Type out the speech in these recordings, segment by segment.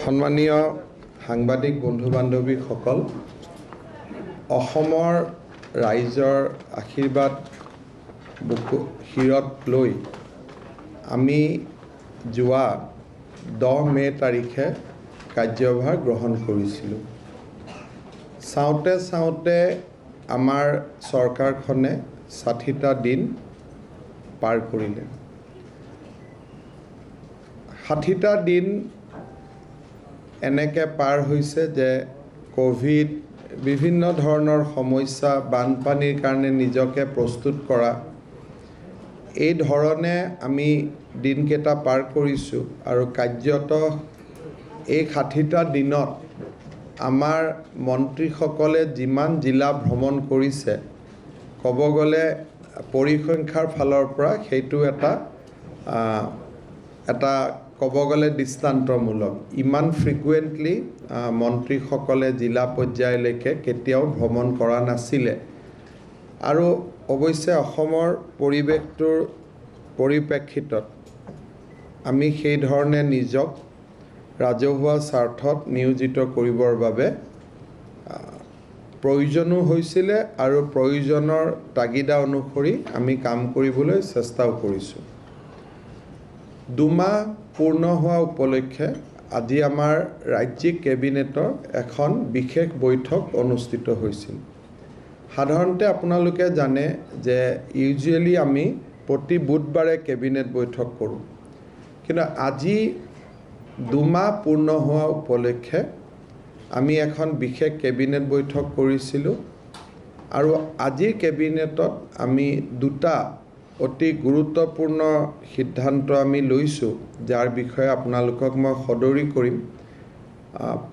সন্মানীয় সাংবাদিক বন্ধু বান্ধৱীসকল, অসমৰ ৰাইজৰ আশীৰ্বাদ শিৰত লৈ আমি যোৱা 10 মে তাৰিখে কাৰ্যভাৰ গ্ৰহণ কৰিছিলোঁ। চাওঁতে আমাৰ চৰকাৰখনে 60টা দিন পাৰ কৰিলে। 60টা দিন এনেকৈ পাৰ হৈছে যে কোভিড, বিভিন্ন ধৰণৰ সমস্যা, বানপানীৰ কাৰণে নিজকে প্ৰস্তুত কৰা, এই ধৰণে আমি দিনকেইটা পাৰ কৰিছোঁ। আৰু কাৰ্যত এই 60টা দিনত আমাৰ মন্ত্ৰীসকলে যিমান জিলা ভ্ৰমণ কৰিছে, ক'ব গ'লে পৰিসংখ্যাৰ ফালৰ পৰা সেইটো এটা ক'ব গ'লে দৃষ্টান্তমূলক। ইমান ফ্ৰিকুৱেণ্টলি মন্ত্ৰীসকলে জিলা পৰ্যায়লৈকে কেতিয়াও ভ্ৰমণ কৰা নাছিলে। আৰু অৱশ্যে অসমৰ পৰিৱেশটোৰ পৰিপ্ৰেক্ষিতত আমি সেই ধৰণে নিজক ৰাজহুৱা স্বাৰ্থত নিয়োজিত কৰিবৰ বাবে প্ৰয়োজনো হৈছিলে আৰু প্ৰয়োজনৰ তাগিদা অনুসৰি আমি কাম কৰিবলৈ চেষ্টাও কৰিছোঁ। 2 মাহ পূৰ্ণ হোৱা উপলক্ষে আজি আমাৰ ৰাজ্যিক কেবিনেটৰ এখন বিশেষ বৈঠক অনুষ্ঠিত হৈছিল। সাধাৰণতে আপোনালোকে জানে যে ইউজুৱেলি আমি প্ৰতি বুধবাৰে কেবিনেট বৈঠক কৰোঁ, কিন্তু আজি 2 মাহ পূৰ্ণ হোৱা উপলক্ষে আমি এখন বিশেষ কেবিনেট বৈঠক কৰিছিলোঁ। আৰু আজিৰ কেবিনেটত আমি 2টা অতি গুৰুত্বপূৰ্ণ সিদ্ধান্ত আমি লৈছোঁ, যাৰ বিষয়ে আপোনালোকক মই সদৰি কৰিম।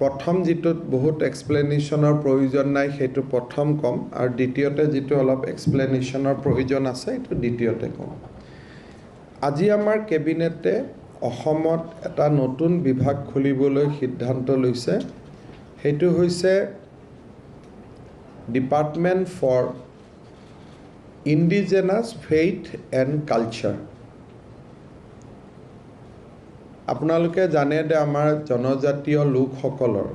প্ৰথম যিটোত বহুত এক্সপ্লেনেশ্যনৰ প্ৰয়োজন নাই সেইটো প্ৰথম ক'ম, আৰু দ্বিতীয়তে যিটো অলপ এক্সপ্লেনেশ্যনৰ প্ৰয়োজন আছে সেইটো দ্বিতীয়তে ক'ম। আজি আমাৰ কেবিনেটে অসমত এটা নতুন বিভাগ খুলিবলৈ সিদ্ধান্ত লৈছে। সেইটো হৈছে department for indigenous faith and culture. আপোনালোকে জানে যে আমাৰ জনজাতীয় লোকসকলৰ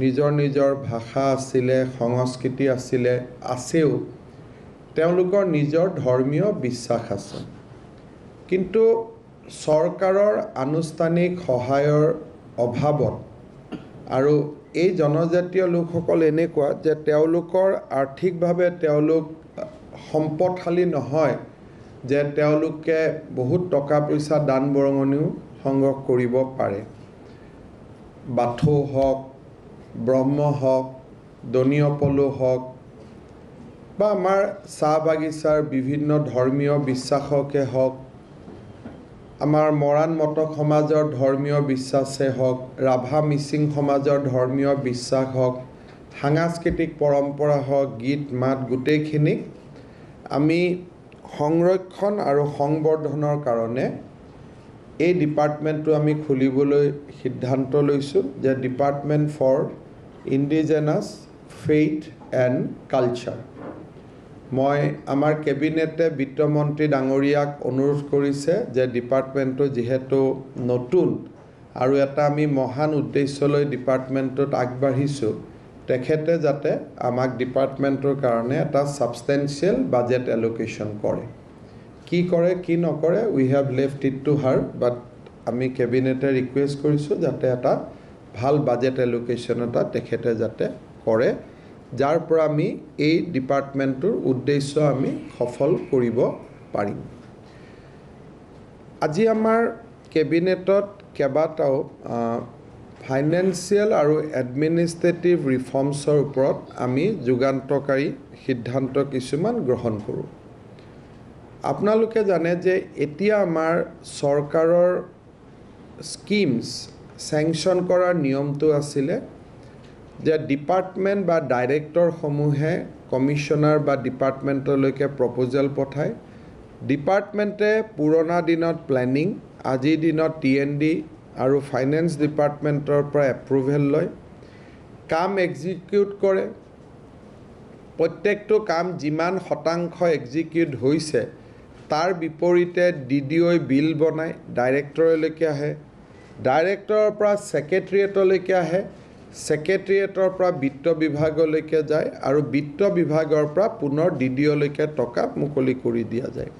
নিজৰ নিজৰ ভাষা আছিলে, সংস্কৃতি আছিলে, আছেও। তেওঁলোকৰ নিজৰ ধৰ্মীয় বিশ্বাস আছে, কিন্তু চৰকাৰৰ আনুষ্ঠানিক সহায়ৰ অভাৱত, আৰু এই জনজাতীয় লোকসকল এনেকুৱা যে তেওঁলোকৰ আৰ্থিকভাৱে তেওঁলোক সম্পদশালী নহয় যে তেওঁলোকে বহুত টকা পইচা দান বৰঙণিও সংগ্ৰহ কৰিব পাৰে। বাথৌ হওক, ব্ৰহ্ম হওক, দনিয়পলু হওক, বা আমাৰ চাহ বাগিচাৰ বিভিন্ন ধৰ্মীয় বিশ্বাসকে হওক, আমাৰ মৰাণ মটক সমাজৰ ধৰ্মীয় বিশ্বাসে হওক, ৰাভা মিচিং সমাজৰ ধৰ্মীয় বিশ্বাস হওক, সাংস্কৃতিক পৰম্পৰা হওক, গীত মাত, গোটেইখিনিক আমি সংৰক্ষণ আৰু সংবৰ্ধনৰ কাৰণে এই ডিপাৰ্টমেণ্টটো আমি খুলিবলৈ সিদ্ধান্ত লৈছোঁ, যে department for indigenous faith and culture. মই আমাৰ কেবিনেটে বিত্তমন্ত্ৰী ডাঙৰীয়াক অনুৰোধ কৰিছে যে ডিপাৰ্টমেণ্টটো যিহেতু নতুন আৰু এটা আমি মহান উদ্দেশ্যলৈ ডিপাৰ্টমেণ্টটোত আগবাঢ়িছোঁ, তেখেতে যাতে আমাক ডিপাৰ্টমেণ্টৰ কাৰণে এটা ছাবষ্টেঞ্চিয়েল বাজেট এলোকেশ্যন কৰে। কি কৰে কি নকৰে, we have left it to her, but আমি কেবিনেটে ৰিকুৱেষ্ট কৰিছোঁ যাতে এটা ভাল বাজেট এলোকেশ্যন এটা তেখেতে যাতে কৰে, যাৰ পৰা আমি এই ডিপাৰ্টমেণ্টটোৰ উদ্দেশ্য আমি সফল কৰিব পাৰিম। আজি আমাৰ কেবিনেটত কেইবাটাও ফাইনেন্সিয়েল আৰু এডমিনিষ্ট্ৰেটিভ ৰিফৰ্মছৰ ওপৰত আমি যুগান্তকাৰী সিদ্ধান্ত কিছুমান গ্ৰহণ কৰোঁ। আপোনালোকে জানে যে এতিয়া আমাৰ চৰকাৰৰ স্কিমছ চেংচন কৰাৰ নিয়মটো আছিলে যে ডিপাৰ্টমেণ্ট বা ডাইৰেক্টৰসমূহে কমিশ্যনাৰ বা ডিপাৰ্টমেণ্টলৈকে প্ৰপ'জেল পঠায়। ডিপাৰ্টমেণ্টে পুৰণা দিনত প্লেনিং, আজিৰ দিনত TND আৰু ফাইনেন্স ডিপাৰ্টমেণ্টৰ পৰা এপ্ৰুভেল লয়, কাম এক্সিকিউট কৰে। প্ৰত্যেকটো কাম যিমান শতাংশ এক্সিকিউট হৈছে তাৰ বিপৰীতে DDOই বিল বনায়, ডাইৰেক্টৰলৈকে আহে, ডাইৰেক্টৰৰ পৰা ছেক্ৰেটেৰিয়েটলৈকে আহে, ছেক্ৰেটেৰিয়েটৰ পৰা বিত্ত বিভাগলৈকে যায় আৰু বিত্ত বিভাগৰ পৰা পুনৰ DDOলৈকে টকা মুকলি কৰি দিয়া যায়।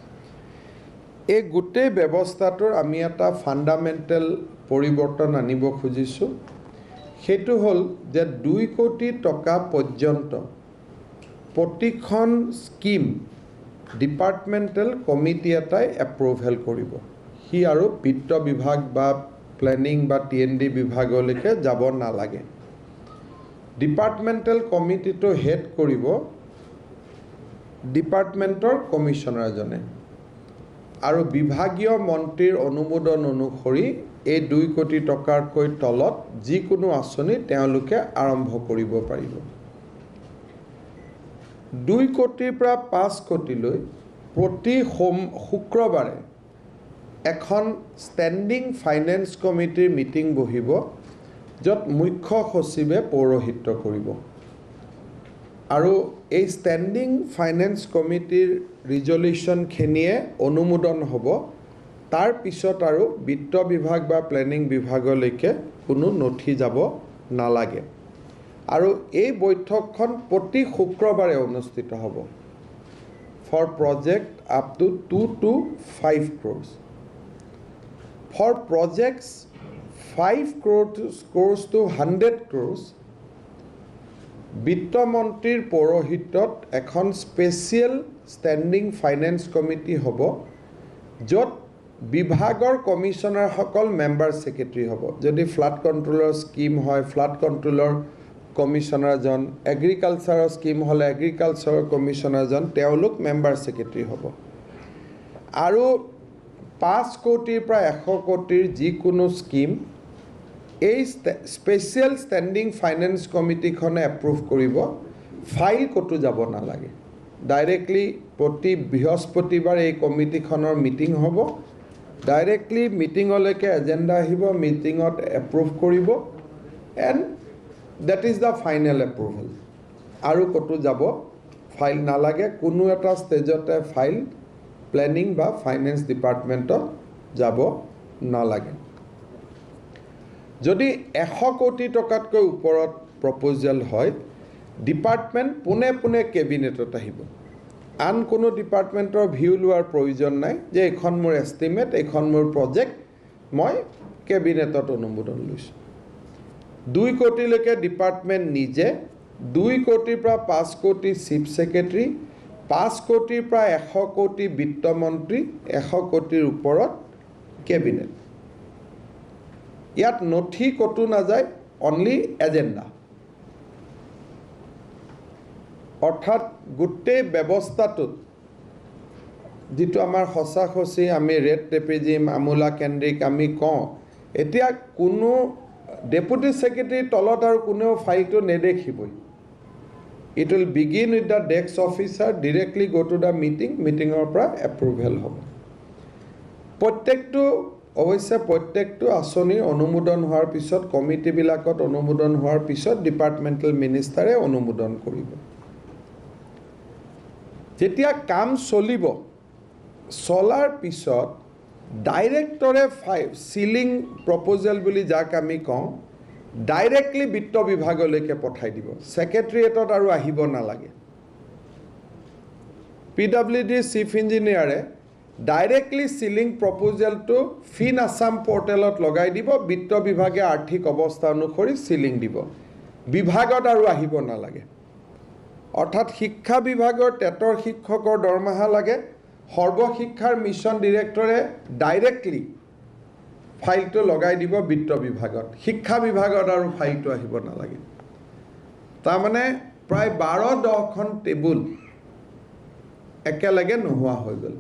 এই গোটেই ব্যৱস্থাটোৰ আমি এটা ফাণ্ডামেণ্টেল পৰিৱৰ্তন আনিব খুজিছোঁ। সেইটো হ'ল যে 2 কোটি টকা পৰ্যন্ত প্ৰতিখন স্কিম ডিপাৰ্টমেণ্টেল কমিটি এটাই এপ্ৰুভেল কৰিব। সি আৰু বিত্ত বিভাগ বা প্লেনিং বা TND বিভাগলৈকে যাব নালাগে। ডিপাৰ্টমেণ্টেল কমিটিটো হেড কৰিব ডিপাৰ্টমেণ্টৰ কমিশ্যনাৰজনে আৰু বিভাগীয় মন্ত্ৰীৰ অনুমোদন অনুসৰি এই 2 কোটি টকাতকৈ তলত যিকোনো আঁচনি তেওঁলোকে আৰম্ভ কৰিব পাৰিব। 2 কোটিৰ পৰা 5 কোটিলৈ প্ৰতি শুক্ৰবাৰে এখন ষ্টেণ্ডিং ফাইনেন্স কমিটিৰ মিটিং বহিব, য'ত মুখ্য সচিবে পৌৰোহিত্য কৰিব আৰু এই ষ্টেণ্ডিং ফাইনেন্স কমিটিৰ ৰিজলিউশ্যনখিনিয়ে অনুমোদন হ'ব। তাৰ পিছত আৰু বিত্ত বিভাগ বা প্লেনিং বিভাগলৈকে কোনো নথি যাব নালাগে আৰু এই বৈঠকখন প্ৰতি শুক্ৰবাৰে অনুষ্ঠিত হ'ব for project up to 2 to 5 crores। For projects 5 crores to 100 crores, বিত্ত মন্ত্ৰীৰ পৌৰোহিত্যত এখন স্পেচিয়েল ষ্টেণ্ডিং ফাইনেন্স কমিটি হ'ব, য'ত বিভাগৰ কমিশ্যনাৰসকল মেম্বাৰ ছেক্ৰেটেৰী হ'ব। যদি ফ্লাড কণ্ট্ৰলৰ স্কিম হয়, ফ্লাড কণ্ট্ৰলৰ কমিশ্যনাৰজন, এগ্ৰিকালচাৰৰ স্কিম হ'লে এগ্ৰিকালচাৰৰ কমিশ্যনাৰজন, তেওঁলোক মেম্বাৰ ছেক্ৰেটেৰী হ'ব। আৰু 5 কোটিৰ পৰা 100 কোটিৰ যিকোনো স্কিম এই স্পেচিয়েল ষ্টেণ্ডিং ফাইনেন্স কমিটিখনে এপ্ৰুভ কৰিব। ফাইল ক'তো যাব নালাগে। ডাইৰেক্টলি প্ৰতি বৃহস্পতিবাৰ এই কমিটিখনৰ মিটিং হ'ব। ডাইৰেক্টলি মিটিঙলৈকে এজেণ্ডা আহিব, মিটিঙত এপ্ৰুভ কৰিব and that is the final approval. আৰু ক'তো যাব ফাইল নালাগে। কোনো এটা ষ্টেজতে ফাইল প্লেনিং বা ফাইনেন্স ডিপাৰ্টমেণ্টত যাব নালাগে। যদি 100 কোটি টকাতকৈ ওপৰত প্ৰপ'জেল হয়, ডিপাৰ্টমেণ্ট পোনে পোনে কেবিনেটত আহিব। আন কোনো ডিপাৰ্টমেণ্টৰ ভিউ লোৱাৰ প্ৰয়োজন নাই যে এইখন মোৰ এষ্টিমেট, এইখন মোৰ প্ৰজেক্ট, মই কেবিনেটত অনুমোদন লৈছোঁ। 2 কোটিলৈকে ডিপাৰ্টমেণ্ট নিজে, 2 কোটিৰ পৰা 5 কোটি চিফ ছেক্ৰেটেৰী, 5 কোটিৰ পৰা 100 কোটি বিত্তমন্ত্ৰী, 100 কোটিৰ ওপৰত কেবিনেট। ইয়াত নথি ক'তো নাযায়, অনলি এজেণ্ডা। অৰ্থাৎ গোটেই ব্যৱস্থাটোত যিটো আমাৰ সঁচি আমি ৰেড টেপিজিম, আমোলা কেন্দ্ৰিক আমি কওঁ, এতিয়া কোনো ডেপুটি ছেক্ৰেটেৰীৰ তলত আৰু কোনেও ফাইলটো নেদেখিবই। It will begin with the desk officer, directly go to the meeting, মিটিঙৰ পৰা এপ্ৰুভেল হ'ব। অৱশ্যে প্ৰত্যেকটো আঁচনিৰ অনুমোদন হোৱাৰ পিছত, কমিটিবিলাকত অনুমোদন হোৱাৰ পিছত ডিপাৰ্টমেণ্টেল মিনিষ্টাৰে অনুমোদন কৰিব। যেতিয়া কাম চলিব, চলাৰ পিছত ডাইৰেক্টৰে চিলিং প্ৰপ'জেল বুলি যাক আমি কওঁ, ডাইৰেক্টলি বিত্ত বিভাগলৈকে পঠাই দিব। ছেক্ৰেটেৰিয়েটত আৰু আহিব নালাগে। PWD চিফ ইঞ্জিনিয়াৰে ডাইৰেক্টলি চিলিং প্ৰপ'জেলটো ফিন আছাম পৰ্টেলত লগাই দিব। বিত্ত বিভাগে আৰ্থিক অৱস্থা অনুসৰি চিলিং দিব। বিভাগত আৰু আহিব নালাগে। অৰ্থাৎ শিক্ষা বিভাগৰ টেটৰ শিক্ষকৰ দৰমহা লাগে, সৰ্বশিক্ষাৰ মিছন ডিৰেক্টৰে ডাইৰেক্টলি ফাইলটো লগাই দিব বিত্ত বিভাগত। শিক্ষা বিভাগত আৰু ফাইলটো আহিব নালাগে। তাৰমানে প্ৰায় 12-10খন টেবুল একেলগে নোহোৱা হৈ গ'ল।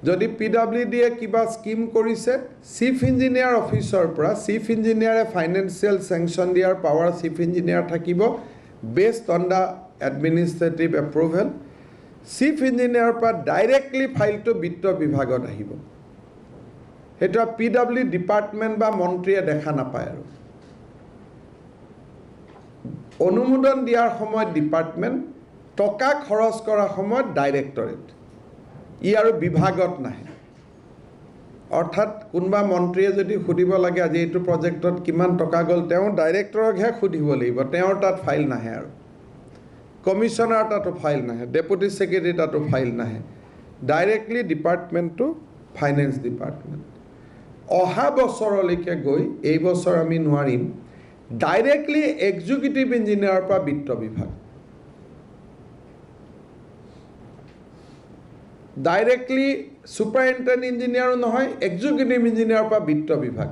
যদি PWDয়ে কিবা স্কিম কৰিছে, চিফ ইঞ্জিনিয়াৰ অফিচৰ পৰা, চিফ ইঞ্জিনিয়াৰে ফাইনেন্সিয়েল চেংচন দিয়াৰ পাৱাৰ চিফ ইঞ্জিনিয়াৰ থাকিব, based on the administrative approval. Chief ইঞ্জিনিয়াৰৰ পৰা ডাইৰেক্টলি ফাইলটো বিত্ত বিভাগত আহিব। সেইটো PW ডিপাৰ্টমেণ্ট বা মন্ত্ৰীয়ে দেখা নাপায়। আৰু অনুমোদন দিয়াৰ সময়ত ডিপাৰ্টমেণ্ট, টকা খৰচ কৰাৰ সময়ত ডাইৰেক্টৰেট। ই আৰু বিভাগত নাহে। অৰ্থাৎ কোনোবা মন্ত্ৰীয়ে যদি সুধিব লাগে আজি এইটো প্ৰজেক্টত কিমান টকা গ'ল তেওঁ ডাইৰেক্টৰকহে সুধিব লাগিব, তেওঁৰ তাত ফাইল নাহে আৰু কমিশ্যনাৰ তাতো ফাইল নাহে, ডেপুটি ছেক্ৰেটাৰী তাতো ফাইল নাহে, ডাইৰেক্টলি ডিপাৰ্টমেণ্টটো ফাইনেন্স ডিপাৰ্টমেণ্ট। অহা বছৰলৈকে গৈ এই বছৰ আমি নোৱাৰিম ডাইৰেক্টলি এক্সিকিউটিভ ইঞ্জিনিয়াৰৰ পৰা বিত্ত বিভাগ, ডাইৰেক্টলি ছুপাৰিণ্টেণ্ডেণ্ট ইঞ্জিনিয়াৰো নহয়, এক্সিকিউটিভ ইঞ্জিনিয়াৰৰ পৰা বিত্ত বিভাগ,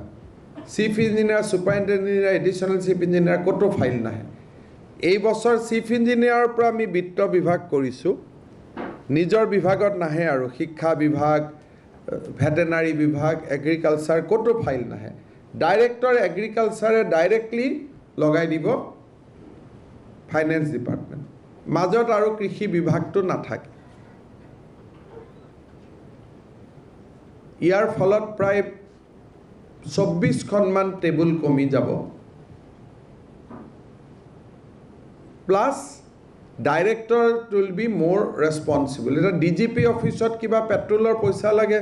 chief engineer, superintendent engineer, additional chief engineer ক'তো ফাইল নাহে। এই বছৰ চিফ ইঞ্জিনিয়াৰৰ পৰা আমি বিত্ত বিভাগ কৰিছোঁ, নিজৰ বিভাগত নাহে আৰু শিক্ষা বিভাগ, ভেটেনাৰী বিভাগ, এগ্ৰিকালচাৰ ক'তো ফাইল নাহে, ডাইৰেক্টৰ এগ্ৰিকালচাৰে ডাইৰেক্টলি লগাই দিব ফাইনেন্স ডিপাৰ্টমেণ্ট, মাজত আৰু কৃষি বিভাগটো নাথাকে। ইয়াৰ ফলত প্ৰায় 24খনমান টেবুল কমি যাব, প্লাছ ডাইৰেক্টৰ উইল বি মোৰ ৰেছপনচিবল। এতিয়া DGP অফিচত কিবা পেট্ৰলৰ পইচা লাগে,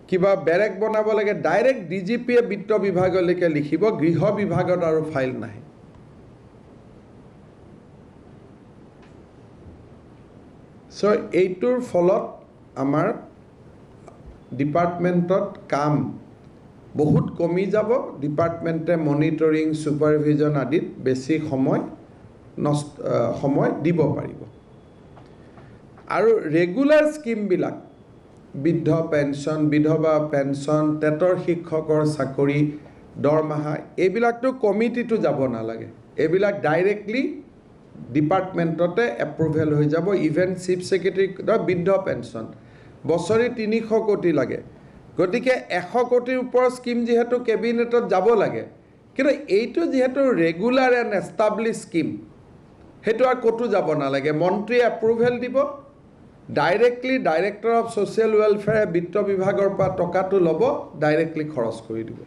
কিবা বেৰেক বনাব লাগে, ডাইৰেক্ট DGPয়ে বিত্ত বিভাগলৈকে লিখিব, গৃহ বিভাগত আৰু ফাইল নাহে। চ' এইটোৰ ফলত আমাৰ ডিপাৰ্টমেণ্টত কাম বহুত কমি যাব, ডিপাৰ্টমেণ্টে মনিটৰিং, ছুপাৰভিজন আদিত বেছি সময় দিব পাৰিব। আৰু ৰেগুলাৰ স্কিমবিলাক, বৃদ্ধ পেঞ্চন, বিধৱা পেঞ্চন, টেটৰ শিক্ষকৰ চাকৰি, দৰমহা, এইবিলাকতো কমিটিটো যাব নালাগে, এইবিলাক ডাইৰেক্টলি ডিপাৰ্টমেণ্টতে এপ্ৰুভেল হৈ যাব। ইভেন চিফ ছেক্ৰেটাৰী বৃদ্ধ পেঞ্চন বছৰি 300 কোটি লাগে, গতিকে 100 কোটিৰ ওপৰৰ স্কিম যিহেতু কেবিনেটত যাব লাগে, কিন্তু এইটো যিহেতু ৰেগুলাৰ এণ্ড এষ্টাব্লিছ স্কিম, সেইটো আৰু ক'তো যাব নালাগে, মন্ত্ৰীয়ে এপ্ৰুভেল দিব, ডাইৰেক্টলি ডাইৰেক্টৰ অফ ছ'চিয়েল ৱেলফেয়াৰে বিত্ত বিভাগৰ পৰা টকাটো ল'ব, ডাইৰেক্টলি খৰচ কৰি দিব।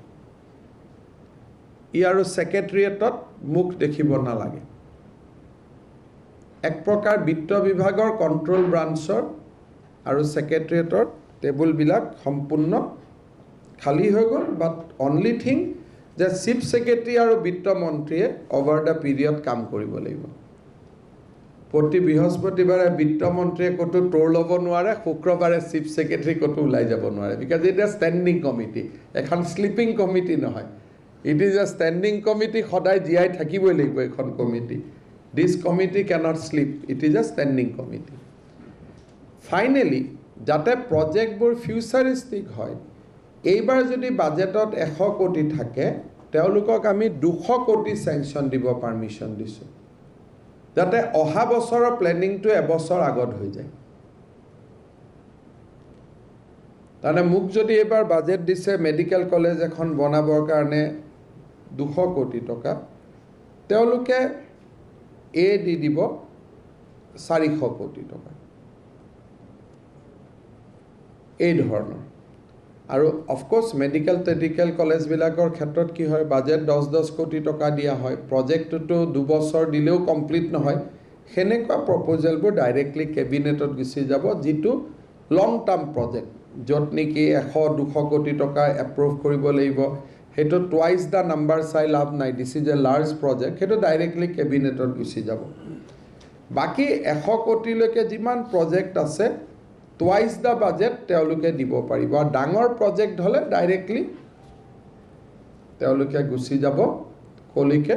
ই আৰু ছেক্ৰেটেৰিয়েটত মুখ দেখিব নালাগে। এক প্ৰকাৰ বিত্ত বিভাগৰ কণ্ট্ৰল ব্ৰাঞ্চৰ আৰু ছেক্ৰেটেৰিয়েটৰ টেবুলবিলাক সম্পূৰ্ণ খালী হৈ গ'ল। বাট অনলি থিং যে চিফ ছেক্ৰেটাৰী আৰু বিত্ত মন্ত্ৰীয়ে অভাৰ দ্য পিৰিয়ড কাম কৰিব লাগিব। প্ৰতি বৃহস্পতিবাৰে বিত্ত মন্ত্ৰীয়ে ক'তো তোৰ ল'ব নোৱাৰে, শুক্ৰবাৰে চিফ ছেক্ৰেটাৰী ক'তো ওলাই যাব নোৱাৰে, because it is standing committee, এখন শ্লিপিং কমিটি নহয়, it is a standing committee, সদায় জীয়াই থাকিবই লাগিব এখন কমিটি। This committee can't sleep, it is a standing committee. Finally যাতে প্ৰজেক্টবোৰ ফিউচাৰিষ্টিক হয়, এইবাৰ যদি বাজেটত 100 কোটি থাকে, তেওঁলোকক আমি 200 কোটি চেংচন দিব পাৰ্মিশ্যন দিছোঁ, যাতে অহা বছৰৰ প্লেনিংটো এবছৰ আগত হৈ যায়। তাৰমানে মোক যদি এইবাৰ বাজেট দিছে মেডিকেল কলেজ এখন বনাবৰ কাৰণে 200 কোটি টকা, তেওঁলোকে দি দিব 400 কোটি টকা, এই ধৰণৰ। আৰু অফক'ৰ্ছ মেডিকেল টেডিকেল কলেজবিলাকৰ ক্ষেত্ৰত কি হয়, বাজেট 10 কোটি টকা দিয়া হয়, প্ৰজেক্টটোতো 2 বছৰ দিলেও কমপ্লিট নহয়, সেনেকুৱা প্ৰপ'জেলবোৰ ডাইৰেক্টলি কেবিনেটত গুচি যাব, যিটো লং টাৰ্ম প্ৰজেক্ট, য'ত নেকি 100-200 কোটি টকা এপ্ৰুভ কৰিব লাগিব, সেইটো টুৱাইচ দ্য নাম্বাৰ চাই লাভ নাই, this is a large project, সেইটো ডাইৰেক্টলি কেবিনেটত গুচি যাব। বাকী 100 কোটিলৈকে যিমান প্ৰজেক্ট আছে, টুৱাইচ দ্য বাজেট তেওঁলোকে দিব পাৰিব। আৰু ডাঙৰ প্ৰজেক্ট হ'লে ডাইৰেক্টলি তেওঁলোকে গুচি যাব কলৈকে,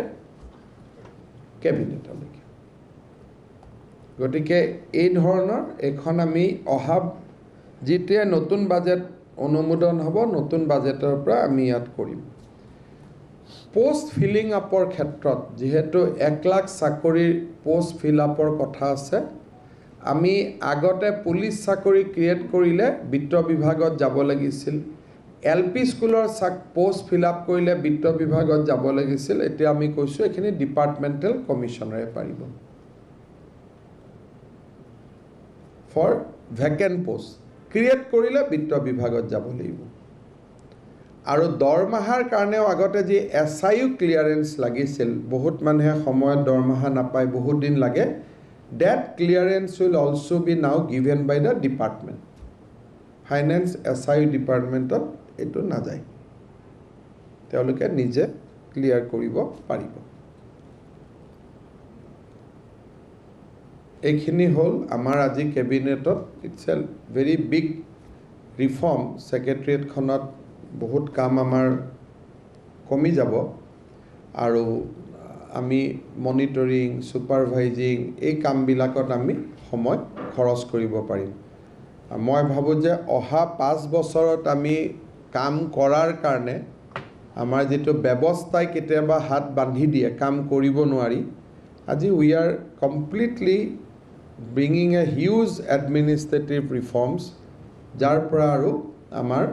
কেবিনেটলৈকে। গতিকে এই ধৰণৰ এইখন আমি অহা যিটোৱে নতুন বাজেট অনুমোদন হ'ব, নতুন বাজেটৰ পৰা আমি ইয়াত কৰিম। পোষ্ট ফিলিং আপৰ ক্ষেত্ৰত যিহেতু 1 লাখ চাকৰিৰ পোষ্ট ফিল আপৰ কথা আছে, আমি আগতে পুলিচ চাকৰি ক্ৰিয়েট কৰিলে বিত্ত বিভাগত যাব লাগিছিল, LP স্কুলৰ পোষ্ট ফিল আপ কৰিলে বিত্ত বিভাগত যাব লাগিছিল, এতিয়া আমি কৈছোঁ এইখিনি ডিপাৰ্টমেণ্টেল কমিশ্যনাৰে পাৰিব। ফৰ ভেকেণ্ট পোষ্ট ক্ৰিয়েট কৰিলে বিত্ত বিভাগত যাব লাগিব। আৰু দৰমহাৰ কাৰণেও আগতে যি SIU ক্লিয়াৰেঞ্চ লাগিছিল, বহুত মানুহে সময়ত দৰমহা নাপায়, বহুত দিন লাগে, that clearance will also be now given by the department. Finance SIU departmentত এইটো নাযায় তেওঁলোকে নিজে ক্লিয়াৰ কৰিব পাৰিব এইখিনি হ'ল আমাৰ আজি কেবিনেটত it's a very big reform সেক্ৰেটাৰিয়েটখনত বহুত কাম আমাৰ কমি যাব আৰু আমি মনিটৰিং সুপাৰভাইজিং এই কামবিলাকত আমি সময় খৰচ কৰিব পাৰিম মই ভাবোঁ যে অহা 5 বছৰত আমি কাম কৰাৰ কাৰণে আমাৰ যেটো ব্যৱস্থাই কেতিয়াবা হাত বান্ধি দিয়ে কাম কৰিব নোৱাৰি আজি we are completely bringing a huge administrative reforms যাৰ পৰা আৰু আমাৰ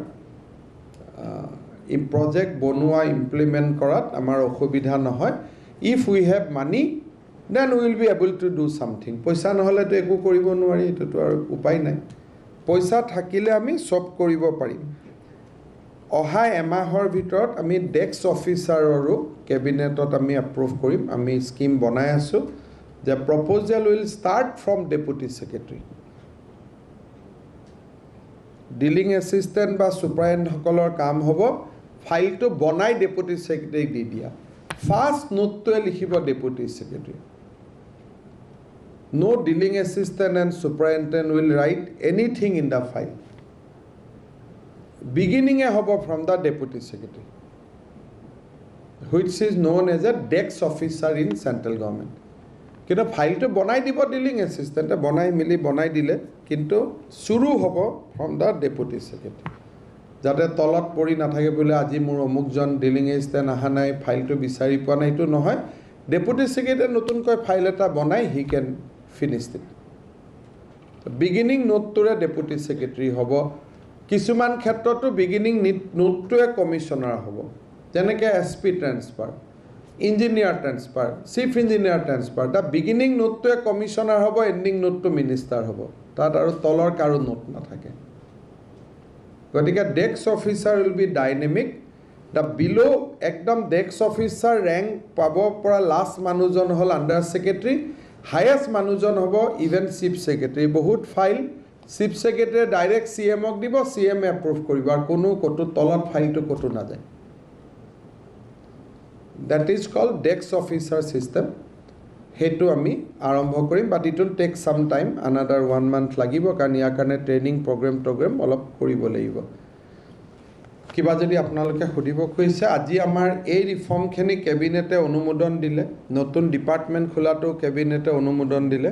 প্ৰজেক্ট বনোৱা ইমপ্লিমেণ্ট কৰাত আমাৰ অসুবিধা নহয় if we have money then will be able to do something পইচা নহ'লেতো একো কৰিব নোৱাৰি এইটোতো আৰু উপায় নাই পইচা থাকিলে আমি সব কৰিব পাৰিম অহা এমাহৰ ভিতৰত আমি ডেস্ক অফিচাৰৰো কেবিনেটত আমি এপ্ৰুভ কৰিম আমি স্কিম বনাই আছো যে proposal will start from deputy secretary dealing assistant বা সুপাৰিনটেণ্ডেণ্টসকলৰ কাম হ'ব ফাইলটো বনাই ডেপুটি সেক্ৰেটাৰীক দি দিয়া ফাৰ্ষ্ট নোটটোৱে লিখিব deputy secretary no dealing assistant and superintendent will write anything in the file beginning hobo from the deputy secretary which is known as a desk officer in central government কিন্তু ফাইলটো বনাই দিব dealing এছিষ্টেণ্টে বনাই মিলি বনাই দিলে কিন্তু শুরু হ'ব from the deputy secretary যাতে তলত পৰি নাথাকে বলে আজি মোৰ অমুকজন ডিলিং এছিষ্টেণ্ট আহা নাই ফাইলটো বিচাৰি পোৱা নাই এইটো নহয় ডেপুটি সেক্ৰেটাৰী নতুনকৈ ফাইল এটা বনাই he can finish it beginning note to a deputy secretary hobo কিছুমান ক্ষেত্ৰতো beginning note to a commissioner hobo যেনেকৈ SP transfer engineer transfer chief engineer transfer the beginning note to a commissioner hobo ending note to minister hobo তাত আৰু তলৰ কাৰো note নাথাকে গতিকে desk officer will be dynamic the below একদম desk officer rank পাব পৰা last মানুহজন হল under secretary highest মানুহজন হ'ব ইভেন চিফ সেক্ৰেটাৰী বহুত ফাইল চিফ সেক্ৰেটাৰী ডাইৰেক্ট সিএমক দিব সিএম এপ্ৰুভ কৰিব আৰু কোনো কটো তলত ফাইলটো কটো না যায় that is called desk officer system হেতু আমি আৰম্ভ কৰিম but it will take some time another 1 month লাগিব কাৰণ ইয়াৰ কাৰণে ট্ৰেইনিং প্ৰগ্ৰাম অলপ কৰিব লাগিব কিবা যদি আপোনালোকে খুদিব কৈছে আজি আমাৰ এই ৰিফৰ্মখিনি কেবিনেটে অনুমোদন দিলে নতুন ডিপাৰ্টমেন্ট খোলাটো কেবিনেটে অনুমোদন দিলে